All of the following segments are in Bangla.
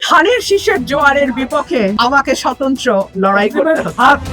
ধানের শীষের জোয়ারের বিপক্ষে আমাকে স্বতন্ত্র লড়াই করতে হবে।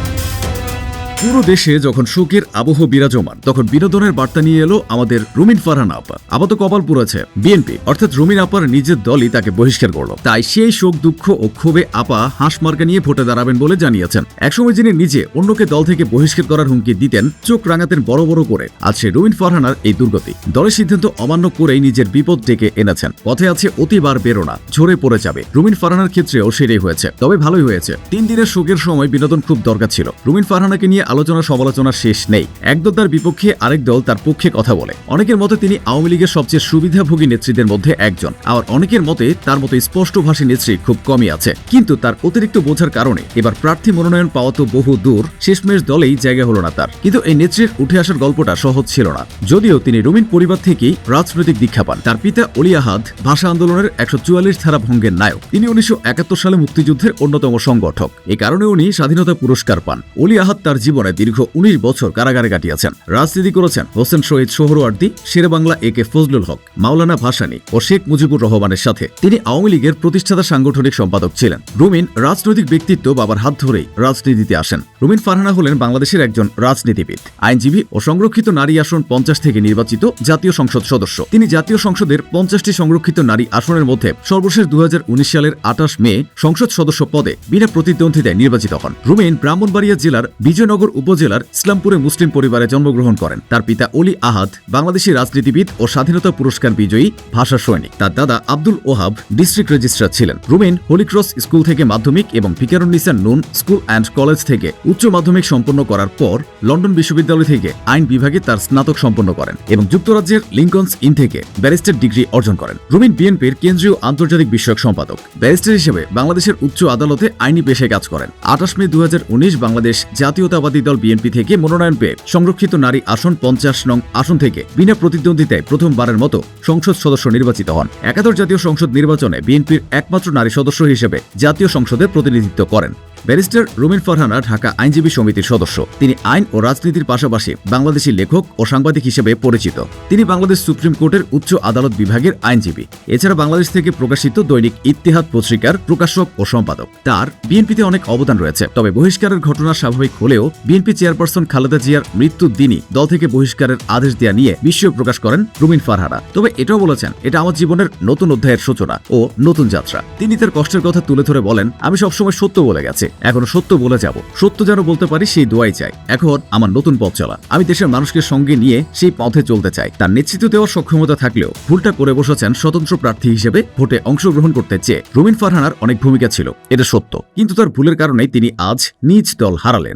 পুরো দেশে যখন শোকের আবহ বিরাজমান, তখন বিনোদনের বার্তা নিয়ে এলো আমাদের রুমিন ফারহানা আপা। আপাতত কপাল পুড়েছে বিএনপি, অর্থাৎ রুমিন আপার নিজের দলই তাকে বহিষ্কার করলো। তাই সেই শোক, দুঃখ ও ক্ষোভে আপা হাঁস মার্কা নিয়ে ভোটে দাঁড়াবেন বলে জানিয়েছেন। একসময় যিনি নিজে অন্যকে দল থেকে বহিষ্কার করার হুমকি দিতেন, চোখ রাঙাতেন বড় বড় করে, আজ সে রুমিন ফারহানার এই দুর্গতি। দলের সিদ্ধান্ত অমান্য করেই নিজের বিপদ ডেকে এনেছেন। পথে আছে অতিবার বেরোনা, ঝরে পড়ে যাবে। রুমিন ফারহানার ক্ষেত্রেও সেটাই হয়েছে, তবে ভালোই হয়েছে। 3 দিনের শোকের সময় বিনোদন খুব দরকার ছিল। রুমিন ফারহানাকে নিয়ে আলোচনা সমালোচনার শেষ নেই। এক দল তার বিপক্ষে, আরেক দল তার পক্ষে কথা বলে। অনেকের মতে তিনি আওয়ামী লীগের সবচেয়ে সুবিধাভোগী নেত্রীদের মধ্যে একজন, আবার অনেকের মতে তার মতো স্পষ্টভাষী নেত্রী খুব কমই আছে। কিন্তু তার অতিরিক্ত বোঝার কারণে এবার প্রার্থী মনোনয়ন পাওয়া তো বহু দূর, শেষমেশ দলেই জায়গা হলো না তার। কিন্তু এই নেত্রীর উঠে আসার গল্পটা সহজ ছিল না। যদিও তিনি রুমিন পরিবার থেকেই রাজনৈতিক দীক্ষা পান। তার পিতা অলি আহাদ ভাষা আন্দোলনের 144 ধারা ভঙ্গের নায়ক। তিনি 1971 সালে মুক্তিযুদ্ধের অন্যতম সংগঠক। এ কারণে উনি স্বাধীনতা পুরস্কার পান। অলি আহাদ তার জীবনে দীর্ঘ 19 বছর কারাগারে কাটিয়েছেন। রাজনীতি করেছেন হোসেন শহীদ সোহরাওয়ার্দী, শেরেবাংলা একে ফজলুল হক, মাওলানা ভাসানী ও শেখ মুজিবুর রহমানের সাথে। তিনি আওয়ামী লীগের প্রতিষ্ঠাতা সাংগঠনিক সম্পাদক ছিলেন। রুমিন রাজনৈতিক ব্যক্তিত্ব, বাবার হাত ধরেই রাজনীতিতে আসেন। রুমিন ফারহানা হলেন বাংলাদেশের একজন রাজনীতিবিদ, আইনজীবী ও সংরক্ষিত নারী আসন 50 থেকে নির্বাচিত জাতীয় সংসদ সদস্য। তিনি জাতীয় সংসদের 50টি সংরক্ষিত নারী আসনের মধ্যে সর্বশেষ 2019 সালের 28 মে সংসদ সদস্য পদে বিনা প্রতিদ্বন্দ্বিতায় নির্বাচিত হন। রুমিন ব্রাহ্মণবাড়িয়া জেলার বিজয়নগর উপজেলার ইসলামপুরে মুসলিম পরিবারে জন্মগ্রহণ করেন। তার পিতা অলি আহাদ বাংলাদেশী রাজনীতিবিদ ও স্বাধীনতা পুরস্কার বিজয়ী ভাষা সৈনিক। তার দাদা আব্দুল ওহাব ডিস্ট্রিক্ট রেজিস্ট্রার ছিলেন। রুমিন হলিক্রস স্কুল থেকে মাধ্যমিক এবং ফিকারুন্নিসা নুন স্কুল অ্যান্ড কলেজ থেকে উচ্চ মাধ্যমিক সম্পন্ন করার পর লন্ডন বিশ্ববিদ্যালয় থেকে আইন বিভাগে তার স্নাতক সম্পন্ন করেন এবং যুক্তরাজ্যের লিঙ্কনস ইন থেকে ব্যারিস্টার ডিগ্রি অর্জন করেন। রুমিন বিএনপির কেন্দ্রীয় আন্তর্জাতিক বিষয়ক সম্পাদক। ব্যারিস্টার হিসেবে বাংলাদেশের উচ্চ আদালতে আইনি পেশায় কাজ করেন। 28 মে 2019 বাংলাদেশ জাতীয়তাবাদী দল বিএনপি থেকে মনোনয়ন পেয়ে সংরক্ষিত নারী আসন 50 নং আসন থেকে বিনা প্রতিদ্বন্দ্বিতায় প্রথমবারের মতো সংসদ সদস্য নির্বাচিত হন। 71 জাতীয় সংসদ নির্বাচনে বিএনপির একমাত্র নারী সদস্য হিসেবে জাতীয় সংসদে প্রতিনিধিত্ব করেন। ব্যারিস্টার রুমিন ফারহানা ঢাকা আইনজীবী সমিতির সদস্য। তিনি আইন ও রাজনীতির পাশাপাশি বাংলাদেশী লেখক ও সাংবাদিক হিসেবে পরিচিত। তিনি বাংলাদেশ সুপ্রিম কোর্টের উচ্চ আদালত বিভাগের আইনজীবী। এছাড়া বাংলাদেশ থেকে প্রকাশিত দৈনিক ইত্তেহাদ পত্রিকার প্রকাশক ও সম্পাদক। তার বিএনপিতে অনেক অবদান রয়েছে। তবে বহিষ্কারের ঘটনা স্বাভাবিক হলেও বিএনপি চেয়ারপারসন খালেদা জিয়ার মৃত্যুর দিনই দল থেকে বহিষ্কারের আদেশ দেওয়া নিয়ে বিস্ময় প্রকাশ করেন রুমিন ফারহানা। তবে এটাও বলেছেন, এটা আমার জীবনের নতুন অধ্যায়ের সূচনা ও নতুন যাত্রা। তিনি তার কষ্টের কথা তুলে ধরে বলেন, আমি সবসময় সত্য বলে গেছি, এখনো সত্য বলে যাব। সত্য যেন বলতে পারি সেই দোয়াই চাই। এখন আমার নতুন পথ চলা, আমি দেশের মানুষকে সঙ্গে নিয়ে সেই পথে চলতে চাই। তার নেতৃত্ব দেওয়ার সক্ষমতা থাকলেও ভুলটা করে বসেছেন স্বতন্ত্র প্রার্থী হিসেবে ভোটে অংশগ্রহণ করতে চেয়ে। রুমিন ফারহানার অনেক ভূমিকা ছিল, এটা সত্য, কিন্তু তার ভুলের কারণেই তিনি আজ নিজ দল হারালেন।